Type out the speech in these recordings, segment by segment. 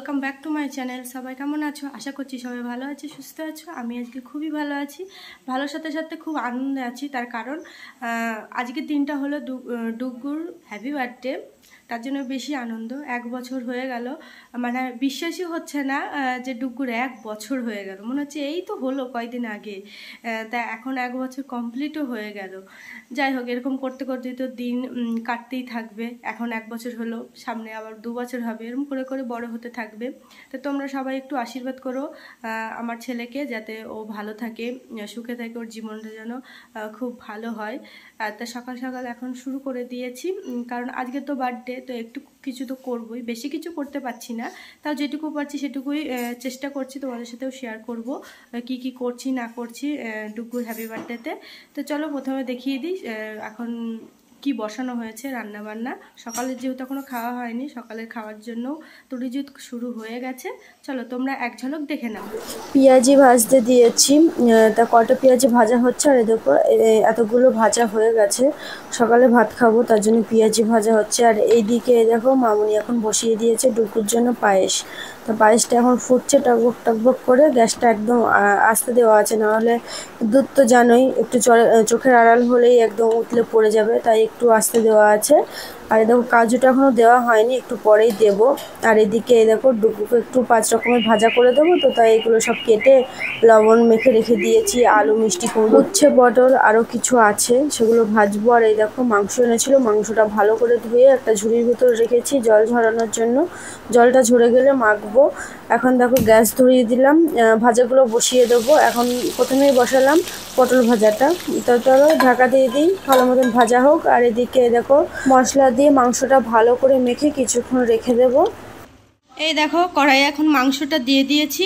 Welcome back to my channel. সবাই কেমন আছো? আশা করছি সবাই ভালো আছে, সুস্থ আছো। আমি আজকে খুবই ভালো আছি, ভালোর সাথে সাথে খুব আনন্দে আছি। তার কারণ আজকের দিনটা হলো ডুগুর হ্যাপি বার্থডে। তার জন্য বেশি আনন্দ। 1 বছর হয়ে গেল, মানে বিশ্বাসই হচ্ছে না যে ডুগুর 1 বছর হয়ে গেল। মনে হচ্ছে এই তো হলো কয়েকদিন আগে, তা এখন 1 বছর কমপ্লিটও হয়ে গেল। যাই হোক, এরকম করতে করতে তো দিন কাটতেই থাকবে। এখন 1 বছর হলো, সামনে আবার 2 বছর হবে, এরকম করে করে বড় হতে থাকবে। তো তোমরা সবাই একটু আশীর্বাদ করো আমার ছেলেকে, যাতে ও ভালো থাকে, সুখে থাকে, ওর জীবনটা যেন খুব ভালো হয়। তা সকাল সকাল এখন শুরু করে দিয়েছি, কারণ আজকে তো বার্থডে, তো একটু কিছু তো করবই। বেশি কিছু করতে পারছি না, তাও যেটুকু পারছি সেটুকুই চেষ্টা করছি তোমাদের সাথেও শেয়ার করব কি কি করছি না করছি ডুগুর হ্যাপি বার্থডেতে। তো চলো প্রথমে দেখিয়ে দিই এখন কি বসানো হয়েছে রান্না বান্না। সকালের যেহেতু এখনো খাওয়া হয়নি, সকালের খাওয়ার জন্য তরিজুত শুরু হয়ে গেছে। চলো তোমরা এক ঝলক দেখে নাও। পেঁয়াজি ভাজতে দিয়েছি, তা কটা পেঁয়াজি ভাজা হচ্ছে। আর দেখো এতগুলো ভাজা হয়ে গেছে, সকালে ভাত খাবো তার জন্য পেঁয়াজি ভাজা হচ্ছে। আর এইদিকে দেখো মামুনি এখন বসিয়ে দিয়েছে ডুগুর জন্য পায়েস। তো পায়েসটা এখন ফুটছে টকবক টকবক করে। গ্যাসটা একদম আস্তে দেওয়া আছে, নাহলে দুধ তো জানোই একটু চোখের আড়াল হলেই একদম উতলে পড়ে যাবে, তাই একটু আস্তে দেওয়া আছে। আর দেখো কাজুটা এখনো দেওয়া হয়নি, একটু পরেই দেব। আর এদিকে দেখো ডুগুকে একটু 5 রকমের ভাজা করে দেবো, তো তাই এগুলো সব কেটে লবণ মেখে রেখে দিয়েছি। আলু, মিষ্টি কুমড়ো, উচ্ছে, পটল আরও কিছু আছে, সেগুলো ভাজবো। আর এই দেখো মাংস এনেছিল, মাংসটা ভালো করে ধুয়ে একটা ঝুড়ির ভিতর রেখেছি জল ঝরানোর জন্য। জলটা ঝরে গেলে মাখবো। এখন দেখো গ্যাস ধরিয়ে দিলাম, ভাজাগুলো বসিয়ে দেবো। এখন প্রথমেই বসালাম পটল ভাজাটা, তো চলো ঢাকা দিয়ে দিই, ভালো মতন ভাজা হোক। আর এদিকে দেখো মশলা দিয়ে মাংসটা ভালো করে মেখে কিছুক্ষণ রেখে দেবো। এই দেখো কড়াইয়ে এখন মাংসটা দিয়ে দিয়েছি,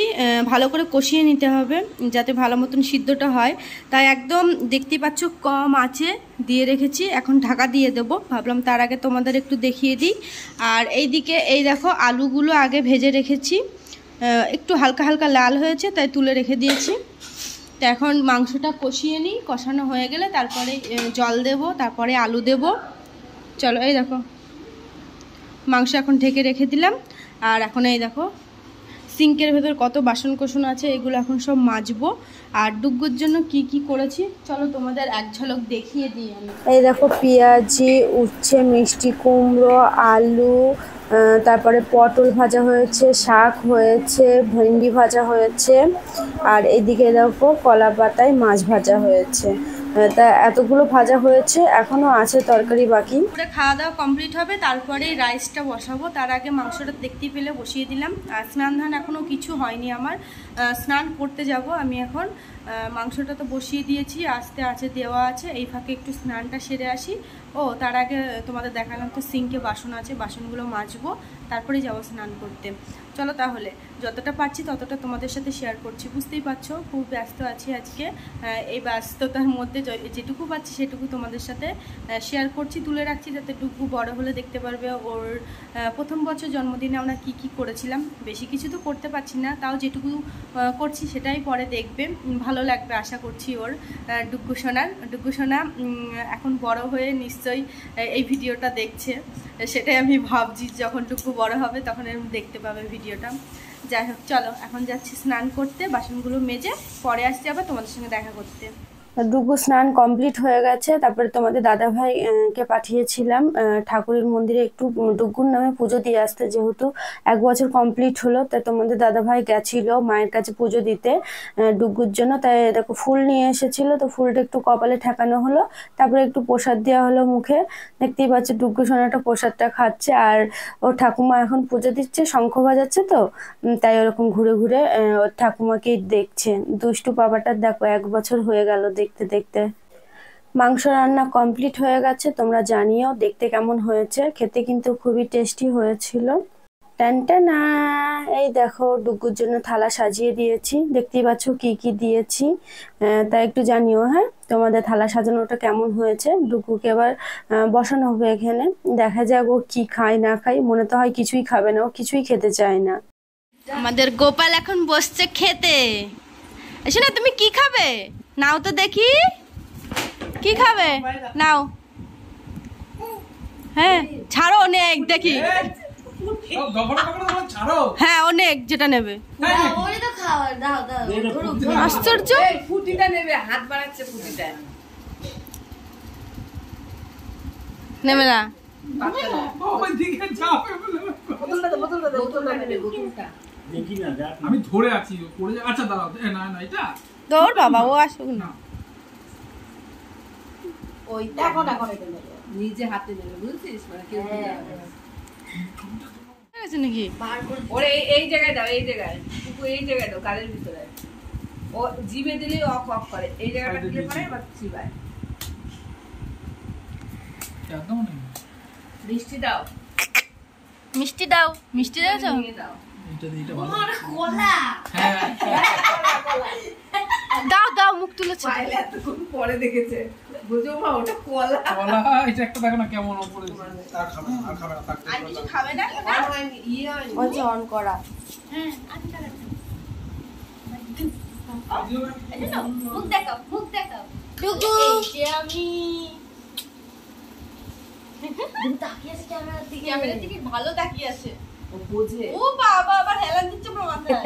ভালো করে কষিয়ে নিতে হবে যাতে ভালো মতন সিদ্ধটা হয়। তাই একদম দেখতেই পাচ্ছ কম আঁচে দিয়ে রেখেছি। এখন ঢাকা দিয়ে দেবো, ভাবলাম তার আগে তোমাদের একটু দেখিয়ে দিই। আর এইদিকে এই দেখো আলুগুলো আগে ভেজে রেখেছি, একটু হালকা হালকা লাল হয়েছে তাই তুলে রেখে দিয়েছি। তো এখন মাংসটা কষিয়ে নিই, কষানো হয়ে গেলে তারপরে জল দেব, তারপরে আলু দেব। চলো এই দেখো মাংস এখন ঢেকে রেখে দিলাম। আর এখন এই দেখো সিঙ্কের ভেতর কত বাসন কোসন আছে, এগুলো এখন সব মাজবো। আর ডুগুর জন্য কি কি করেছি চলো তোমাদের এক ঝলক দেখিয়ে দিই আমি। এই দেখো পেঁয়াজি, উচ্ছে, মিষ্টি কুমড়ো, আলু, তারপরে পটল ভাজা হয়েছে, শাক হয়েছে, ভেন্ডি ভাজা হয়েছে। আর এইদিকে দেখো কলা পাতায় মাছ ভাজা হয়েছে। তা এতগুলো ভাজা হয়েছে, এখনো আছে তরকারি বাকি। খাওয়া দাওয়া কমপ্লিট হবে, তারপরে রাইসটা বসাবো। তার আগে মাংসটা দেখতেই পেলে বসিয়ে দিলাম। আর স্নান ধান এখনও কিছু হয়নি আমার, স্নান করতে যাব আমি এখন। মাংসটা তো বসিয়ে দিয়েছি, আস্তে আছে দেওয়া আছে, এই ফাঁকে একটু স্নানটা সেরে আসি। ও তার আগে তোমাদের দেখালাম তো সিঙ্কে বাসন আছে, বাসনগুলো মাজবো, তারপরেই যাবো স্নান করতে। চলো তাহলে যতটা পারছি ততটা তোমাদের সাথে শেয়ার করছি। বুঝতেই পারছো খুব ব্যস্ত আছি আজকে, এই ব্যস্ততার মধ্যে যেটুকু পাচ্ছি সেটুকু তোমাদের সাথে শেয়ার করছি, তুলে রাখছি, যাতে ডুগু বড় হলে দেখতে পারবে ওর প্রথম বছর জন্মদিনে আমরা কি কি করেছিলাম। বেশি কিছু তো করতে পারছি না, তাও যেটুকু করছি সেটাই পরে দেখবে, ভালো লাগবে আশা করছি ওর। ডুগু সোনা এখন বড় হয়ে নিশ্চয়ই এই ভিডিওটা দেখছে, সেটাই আমি ভাবছি যখন ডুগু বড় হবে তখন এরকম দেখতে পাবে ভিডিওটা। যাই হোক চলো এখন যাচ্ছি স্নান করতে, বাসনগুলো মেজে পরে আসছি আবার তোমাদের সঙ্গে দেখা করতে। ডুগু স্নান কমপ্লিট হয়ে গেছে, তারপরে তোমাদের দাদাভাই কে পাঠিয়েছিলাম ঠাকুরের মন্দিরে একটু ডুগুর নামে পুজো দিয়ে আসতে। যেহেতু 1 বছর কমপ্লিট হলো, তাই তোমাদের দাদাভাই গেছিল মায়ের কাছে পুজো দিতে ডুগুর জন্য। তাই দেখো ফুল নিয়ে এসেছিল, তো ফুলটা একটু কপালে ঠেকানো হলো, তারপরে একটু প্রসাদ দেওয়া হলো মুখে। দেখতেই পাচ্ছ ডুগু সোনাটা প্রসাদটা খাচ্ছে। আর ওর ঠাকুমা এখন পুজো দিচ্ছে, শঙ্খ বাজাচ্ছে, তো তাই ওরকম ঘুরে ঘুরে ওর ঠাকুমাকেই দেখছে। দুষ্টু বাবাটার দেখো 1 বছর হয়ে গেল দেখতে দেখতে। মাংস রান্না কমপ্লিট হয়ে গেছে, তোমরা জানিও দেখতে কেমন হয়েছে। খেতে কিন্তু খুবই টেস্টি হয়েছিল। টানটানা, এই দেখো ডুগুর জন্য থালা সাজিয়ে দিয়েছি, দেখতেই পাচ্ছ কি কি দিয়েছি। তাই একটু জানিও হ্যাঁ তোমাদের থালা সাজানোটা কেমন হয়েছে। ডুগুকে এবার বসানো হবে এখানে, দেখা যাক ও কি খায় না খায়। মনে তো হয় কিছুই খাবে না, ও কিছুই খেতে চায় না। আমাদের গোপাল এখন বসছে খেতে। এসে না তুমি কি খাবে নাও তো দেখি, কি খাবে নাও। হ্যাঁ ছাড়ো অনেক দেখি, হ্যাঁ অনেক, যেটা নেবে। আশ্চর্য, ফুটিটা নেবে, হাত বাড়াচ্ছে ফুটিটা নেবে না। আমি ধরে আছি। আচ্ছা দাঁড়াও, না না এটা তোর বাবা ও আসুক না। ওই দেখো না করে নিজে হাতে নেবে, বুঝছিস? মানে কেউ আছে নাকি? ওরে এই জায়গায় দাও, এই জায়গায় কুকু, এই জায়গায় দাও, গালের ভিতরে। ও জিভে দিলেই অফ অফ করে, এই জায়গাটা দিলে পরে আবার চিবায়। একদম না। মিষ্টি দাও, মিষ্টি দাও, মিষ্টি দাও। নিয়ে দাও। এটা দিয়ে এটা ভালো। কলা হ্যাঁ দাও দাও, মুখ তুলেছে। পাইলে এতক্ষণ পরে দেখেছে, বুঝো মা ওটা কলা। কলা এটা একটা দেখো না কেমন উপরে। আর খাবে না, আর খাবে না, তাক আর কিছু খাবে না? আর হয়নি, ইয়ে হয়নি। ওই যে অন করা। হ্যাঁ, আচ্ছা দাঁড়া। আদিও না। এই যে নাও, মুখ দেখাও, মুখ দেখাও। টুকু, এই যে আমি। তাকিয়ে আছে ক্যামেরার দিকে। ক্যামেরার দিকে ভালো তাকিয়ে আছে। ও বোঝে। ও বাবা, আবার হেলান দিচ্ছে পুরো মাথায়।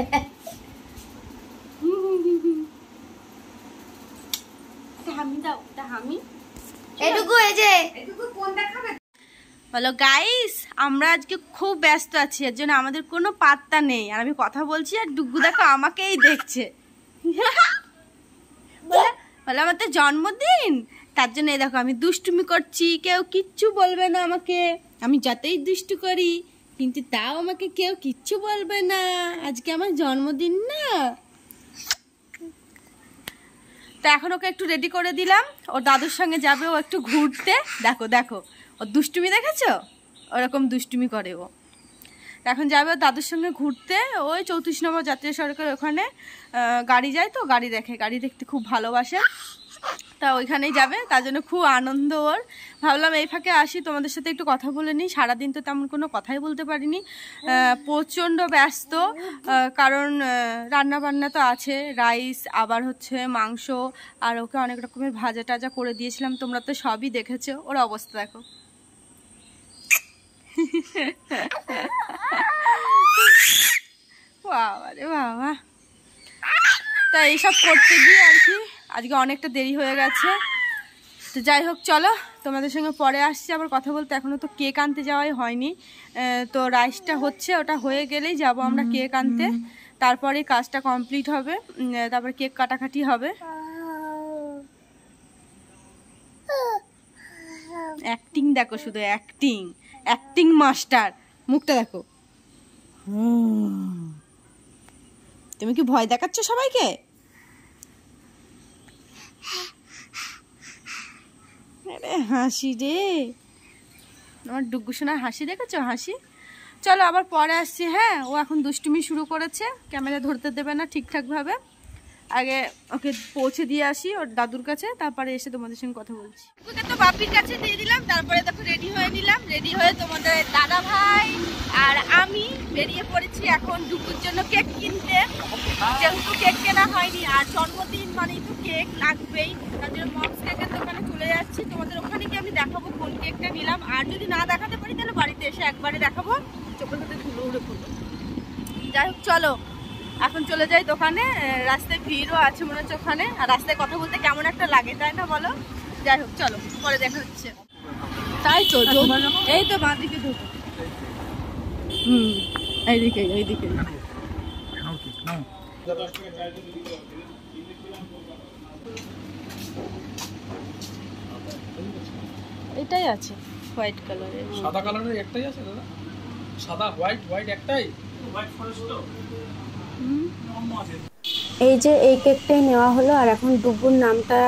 হামি দাও, এটা হামি। এটুকু, এই যে এটুকু কোনটা খাবে? বলো গাইস, আমরা আজকে খুব ব্যস্ত আছি, এর জন্য আমাদের কোনো পাত্তা নেই। আর আমি কথা বলছি আর ডুগু দেখো আমাকেই দেখছে। বলে আমার তো জন্মদিন, তার জন্য এই দেখো আমি দুষ্টুমি করছি, কেউ কিচ্ছু বলবে না আমাকে। আমি যতই দুষ্টু করি কিন্তু তাও আমাকে কেউ কিচ্ছু বলবে না। আজকে আমার জন্মদিন না। তো এখন ওকে একটু রেডি করে দিলাম, ওর দাদুর সঙ্গে যাবে ও একটু ঘুরতে। দেখো দেখো ওর দুষ্টুমি দেখেছো, ওরকম দুষ্টুমি করে ও। এখন যাবে ওর দাদুর সঙ্গে ঘুরতে, ওই 34 নম্বর জাতীয় সড়কের ওখানে গাড়ি যায়, তো গাড়ি দেখে, গাড়ি দেখতে খুব ভালোবাসে, তা ওইখানেই যাবে। তার জন্য খুব আনন্দ ওর। ভাবলাম এই ফাঁকে আসি, তোমাদের সাথে একটু কথা বলে নিই। সারাদিন তো তেমন কোনো কথাই বলতে পারিনি, প্রচণ্ড ব্যস্ত। কারণ রান্না বান্না তো আছে, রাইস, আবার হচ্ছে মাংস, আর ওকে অনেক রকমের ভাজা টাজা করে দিয়েছিলাম, তোমরা তো সবই দেখেছো। ওর অবস্থা দেখো। বাবা রে বাবা। তা এইসব করতে গিয়ে আর কি আজকে অনেকটা দেরি হয়ে গেছে। তো যাই হোক, চলো তোমাদের সঙ্গে পরে আসছি আবার কথা বলতে। এখনও তো কেক আনতে যাওয়াই হয়নি, তো রাইসটা হচ্ছে, ওটা হয়ে গেলেই যাব আমরা কেক আনতে। তারপরে কাজটা কমপ্লিট হবে, তারপর কেক কাটাকাটি হবে। অ্যাক্টিং দেখো, শুধু অ্যাক্টিং, অ্যাক্টিং মাস্টার। মুখটা দেখো। তুমি কি ভয় দেখাচ্ছ সবাইকে? আরে হাসি রে, আমার ডুগু সোনার হাসি দেখেছো? হাসি। চলো আবার পরে আসছি। হ্যাঁ, ও এখন দুষ্টুমি শুরু করেছে, ক্যামেরা ধরতে দেবে না ঠিকঠাকভাবে। আগে ওকে পৌঁছে দিয়ে আসি ওর দাদুর কাছে, তারপরে এসে তোমাদের সঙ্গে কথা বলছি। ওকে তো বাপির কাছে দিয়ে দিলাম, তারপরে দেখো রেডি হয়ে নিলাম। রেডি হয়ে তোমাদের দাদা ভাই আর আমি বেরিয়ে পড়েছি এখন ডুগুর জন্য কেক কিনতে। যেহেতু কেক কেনা হয়নি, আর জন্মদিন মানেই তো কেক লাগবেই, তার জন্য মমস কেকের দোকানে চলে যাচ্ছি। তোমাদের ওখানে গিয়ে আমি দেখাবো কোন কেকটা নিলাম, আর যদি না দেখাতে পারি তাহলে বাড়িতে এসে একবারে দেখাবো, চোখের সাথে ধুলো উড়ে পড়বো। যাই হোক চলো এখন চলে যাই দোকানে। রাস্তায় ভিড়ও আছে মনে হচ্ছে ওখানে, আর রাস্তায় কথা বলতে কেমন একটা লাগে, তাই না বলো? যাই হোক চলো, পরে দেখা হচ্ছে। তাই তো, এই তো বাঁ দিকে ঢুকো। এইদিকে এইদিকে। এটাই আছে হোয়াইট কালারের। সাদা কালারের একটাই আছে দাদা, সাদা হোয়াইট, হোয়াইট একটাই, হোয়াইট ফরেস্ট। এই যে এই কেকটাই নেওয়া হলো, আর এখন ডুগুর নামটা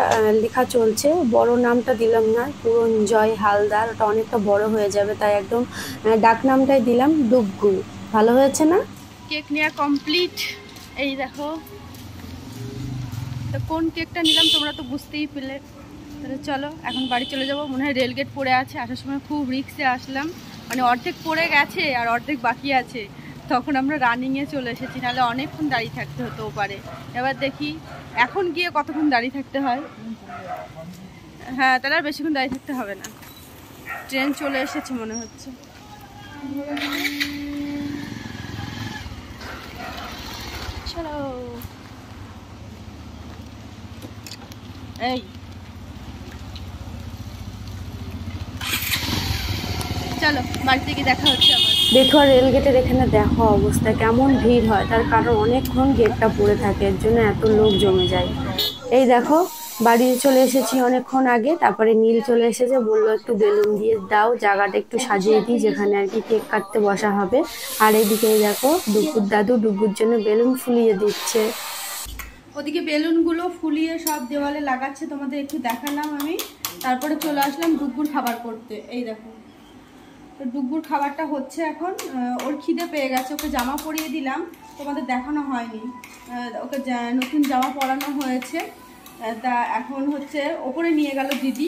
লেখা চলছে। বড় নামটা দিলাম না, পুরঞ্জয় হালদার, ওটা অনেকটা বড় হয়ে যাবে, তাই একদম ডাক নামটাই দিলাম ডুগু। ভালো হয়েছে না? কেক নেওয়া কমপ্লিট। এই দেখো, তো কোন কেকটা নিলাম তোমরা তো বুঝতেই পেলে। তাহলে চলো এখন বাড়ি চলে যাবো। মনে হয় রেলগেট পড়ে আছে, আসার সময় খুব রিক্সে আসলাম, মানে অর্ধেক পড়ে গেছে আর অর্ধেক বাকি আছে। তখন আমরা রানিংয়ে চলে এসেছি, নাহলে অনেকক্ষণ দাঁড়িয়ে থাকতে হতেও পারে। এবার দেখি এখন গিয়ে কতক্ষণ দাঁড়িয়ে থাকতে হয়। হ্যাঁ, তাহলে আর বেশিক্ষণ দাঁড়িয়ে থাকতে হবে না, ট্রেন চলে এসেছে মনে হচ্ছে। চলো এই চলো বাড়ি থেকে দেখা হচ্ছে আমার। দেখো রেল গেটের এখানে দেখো অবস্থা কেমন ভিড় হয়, তার কারণ অনেকক্ষণ গেটটা পড়ে থাকে, এর জন্য এত লোক জমে যায়। এই দেখো বাড়ি চলে এসেছি অনেকক্ষণ আগে, তারপরে নীল চলে এসেছে, বললো একটু বেলুন দিয়ে দাও, জায়গাটা একটু সাজিয়ে দিই যেখানে আর কি কেক কাটতে বসা হবে। আর এইদিকে দেখো ডুগুর দাদু ডুগুর জন্য বেলুন ফুলিয়ে দিচ্ছে। ওদিকে বেলুনগুলো ফুলিয়ে সব দেওয়ালে লাগাচ্ছে, তোমাদের একটু দেখালাম আমি। তারপরে চলে আসলাম ডুগুর খাবার করতে। এই দেখো তো ডুগুর খাবারটা হচ্ছে এখন। ওর খিদে পেয়ে গেছে, ওকে জামা পরিয়ে দিলাম, তোমাদের দেখানো হয়নি। ওকে নতুন জামা পরানো হয়েছে। তা এখন হচ্ছে ওপরে নিয়ে গেল দিদি।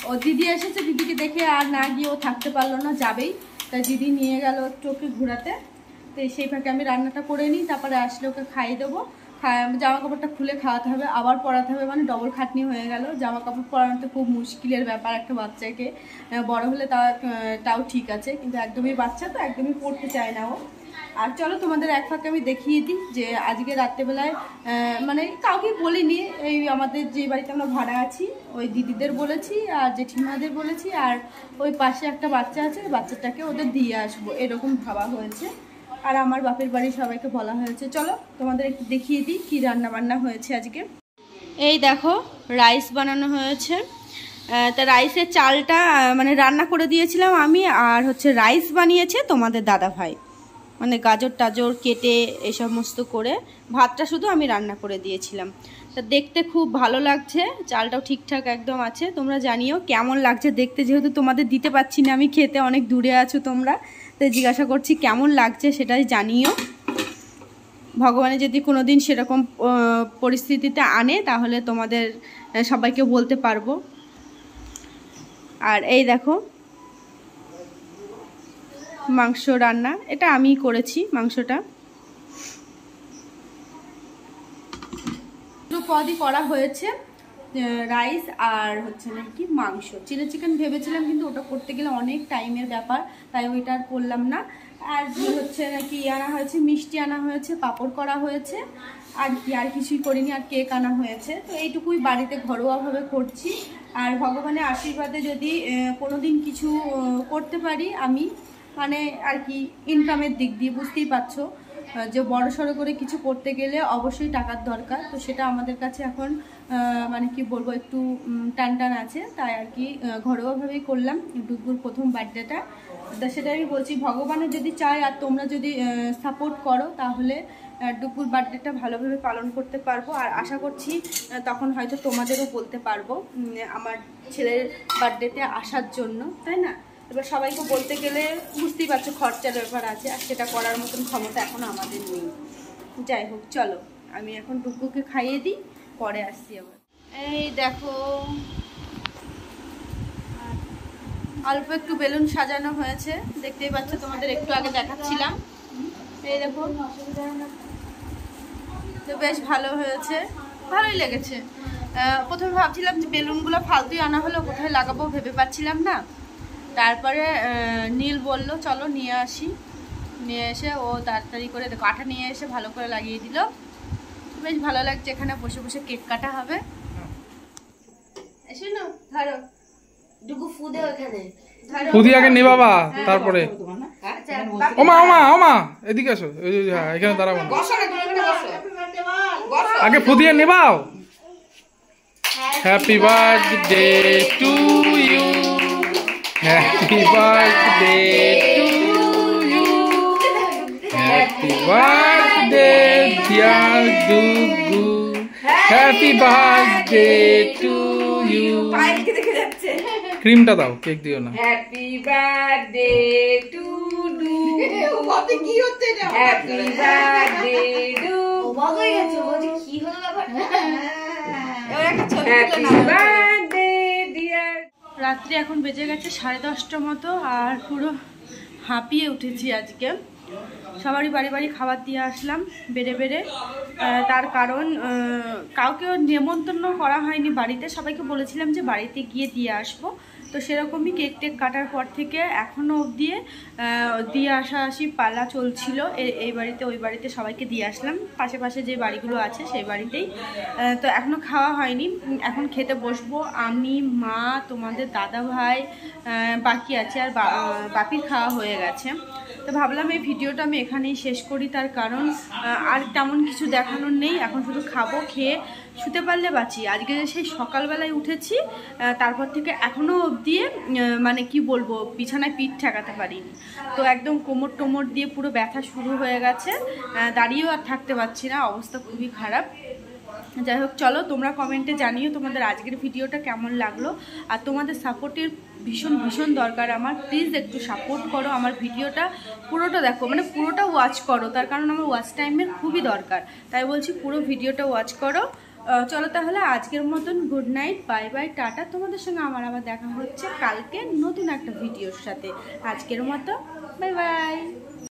ও দিদি এসেছে, দিদিকে দেখে আর না গিয়ে ও থাকতে পারলো না, যাবেই। তাই দিদি নিয়ে গেল একটু ওকে ঘোরাতে। তো সেই ফাঁকে আমি রান্নাটা করে নিই, তারপরে আসলে ওকে খাইয়ে দেবো। জামা কাপড়টা খুলে খাওয়াতে হবে, আবার পরাতে হবে, মানে ডবল খাটনি হয়ে গেল। জামা কাপড় পরানো তো খুব মুশকিলের ব্যাপার একটা বাচ্চাকে। বড় হলে তাও ঠিক আছে, কিন্তু একদমই বাচ্চা তো একদমই পড়তে চায় না ও। আর চলো তোমাদের এক ফাঁকে আমি দেখিয়ে দিই যে আজকে রাত্রেবেলায় মানে কাউকে বলিনি, এই আমাদের যে বাড়িতে আমরা ভাড়া আছি ওই দিদিদের বলেছি আর জেঠিমাদের বলেছি, আর ওই পাশে একটা বাচ্চা আছে, ওই বাচ্চাটাকে ওদের দিয়ে আসবো এরকম ভাবা হয়েছে। আর আমার বাপের বাড়ি সবাইকে বলা হয়েছে। চলো তোমাদের একটু দেখিয়ে দিই কী রান্না বান্না হয়েছে আজকে। এই দেখো রাইস বানানো হয়েছে। তা রাইসের চালটা মানে রান্না করে দিয়েছিলাম আমি, আর হচ্ছে রাইস বানিয়েছে তোমাদের দাদা ভাই, মানে গাজর টাজর কেটে এই সমস্ত করে। ভাতটা শুধু আমি রান্না করে দিয়েছিলাম। তা দেখতে খুব ভালো লাগছে, চালটাও ঠিকঠাক একদম আছে। তোমরা জানিও কেমন লাগছে দেখতে, যেহেতু তোমাদের দিতে পারছি না আমি খেতে, অনেক দূরে আছো তোমরা, তো জিজ্ঞাসা করছি কেমন লাগছে সেটাই জানিও। ভগবানে যদি কোনো দিন সেরকম পরিস্থিতিতে আনে তাহলে তোমাদের সবাইকে বলতে পারবো। আর এই দেখো মাংস রান্না, এটা আমিই করেছি মাংসটা। দুটো পদই করা হয়েছে, রাইস আর হচ্ছে নাকি মাংস। চিলি চিকেন ভেবেছিলাম, কিন্তু ওটা করতে গেলে অনেক টাইমের ব্যাপার, তাই ওইটা আর করলাম না। আর হচ্ছে নাকি আনা হয়েছে, মিষ্টি আনা হয়েছে, পাঁপড় করা হয়েছে, আর কি আর কিছুই করিনি, আর কেক আনা হয়েছে। তো এইটুকুই বাড়িতে ঘরোয়াভাবে করছি। আর ভগবানের আশীর্বাদে যদি কোনো দিন কিছু করতে পারি আমি, মানে আর কি ইনকামের দিক দিয়ে বুঝতেই পারছো যে বড় সড়ো করে কিছু করতে গেলে অবশ্যই টাকার দরকার। তো সেটা আমাদের কাছে এখন মানে কি বলবো একটু টান আছে, তাই আর কি ঘরোয়াভাবেই করলাম ডুগুর প্রথম বার্থডেটা। তা সেটা আমি বলছি ভগবানের যদি চায় আর তোমরা যদি সাপোর্ট করো তাহলে ডুগুর বার্থডেটা ভালোভাবে পালন করতে পারবো। আর আশা করছি তখন হয়তো তোমাদেরও বলতে পারবো আমার ছেলের বার্থডেতে আসার জন্য, তাই না? এবার সবাইকে বলতে গেলে বুঝতেই পারছো খরচার ব্যাপার আছে, আর সেটা করার মতন ক্ষমতা এখন আমাদের নেই। যাই হোক চলো আমি এখন ডুগুকে খাইয়ে দিই, পরে আসছি আবার। এই দেখো অল্প একটু বেলুন সাজানো হয়েছে, দেখতেই পাচ্ছ, তোমাদের একটু আগে দেখাচ্ছিলাম। এই দেখো তো বেশ ভালো হয়েছে, ভালোই লেগেছে। প্রথমে ভাবছিলাম যে বেলুনগুলো ফালতুই আনা হলো, কোথায় লাগাবো ভেবে পাচ্ছিলাম না। তারপরে নীল বলল চলো নিয়ে আসি, নিয়ে এসে ও তাড়াতাড়ি করে কাঠা নিয়ে এসে ভালো করে লাগিয়ে দিল। বেশ ভালো লাগছে, এখানে বসে বসে কেক কাটা হবে। এসে না ধরো ডুগু ফুদে ওখানে ফুদি আগে নে বাবা, তারপরে ওমা ওমা ওমা এদিকে আসো, এখানে দাঁড়াবো না, আগে ফুদিয়ে নেবাও। Happy birthday to you, happy birthday to you, happy birthday dear Dugu, happy birthday to you. ক্রিমটা দাও, কেক দিও না। হ্যাপি বার্থডে টু ডু, কত কি হচ্ছে এটা, হ্যাপি বার্থডে টু বাবা গেছে, বলছি কি হলো ব্যাপারটা, এবার একটা ছবি তুলে নাও। Happy birthday deer. রাত্রি এখন বেজে গেছে 10:30 মতো, আর পুরো হাঁপিয়ে উঠেছি আজকে। সবারই বাড়ি বাড়ি খাবার দিয়ে আসলাম বেড়ে বেড়ে। তার কারণ কাউকে নেমন্তন্ন করা হয়নি বাড়িতে, সবাইকে বলেছিলাম যে বাড়িতে গিয়ে দিয়ে আসবো, তো সেরকমই কেক টেক কাটার পর থেকে এখনও অবধি দিয়ে আসি পালা চলছিল। এই বাড়িতে ওই বাড়িতে সবাইকে দিয়ে আসলাম, পাশে যে বাড়িগুলো আছে সেই বাড়িতেই। তো এখনও খাওয়া হয়নি, এখন খেতে বসবো। আমি, মা, তোমাদের দাদা ভাই বাকি আছে, আর বাপির খাওয়া হয়ে গেছে। তো ভাবলাম এই ভিডিওটা আমি এখানেই শেষ করি, তার কারণ আর তেমন কিছু দেখানোর নেই। এখন শুধু খাবো, খেয়ে শুতে পারলে বাঁচি। আজকে সেই সকালবেলায় উঠেছি, তারপর থেকে এখনও অবধি মানে কি বলবো, বিছানায় পিঠ ঠেকাতে পারিনি। তো একদম কোমর টোমর দিয়ে পুরো ব্যথা শুরু হয়ে গেছে, দাঁড়িয়েও আর থাকতে পারছি না, অবস্থা খুবই খারাপ। যাই হোক, চলো তোমরা কমেন্টে জানিও তোমাদের আজকের ভিডিওটা কেমন লাগলো। আর তোমাদের সাপোর্টের ভীষণ দরকার আমার। প্লিজ একটু সাপোর্ট করো, আমার ভিডিওটা পুরোটা দেখো, মানে পুরোটা ওয়াচ করো, তার কারণ আমার ওয়াচ টাইমের খুবই দরকার। তাই বলছি পুরো ভিডিওটা ওয়াচ করো। চলো তাহলে আজকের মতন good night, bye bye, tata. তোমাদের সঙ্গে আমার আবার দেখা হচ্ছে কালকে নতুন একটা ভিডিওর সাথে। আজকের মতো বাই বাই।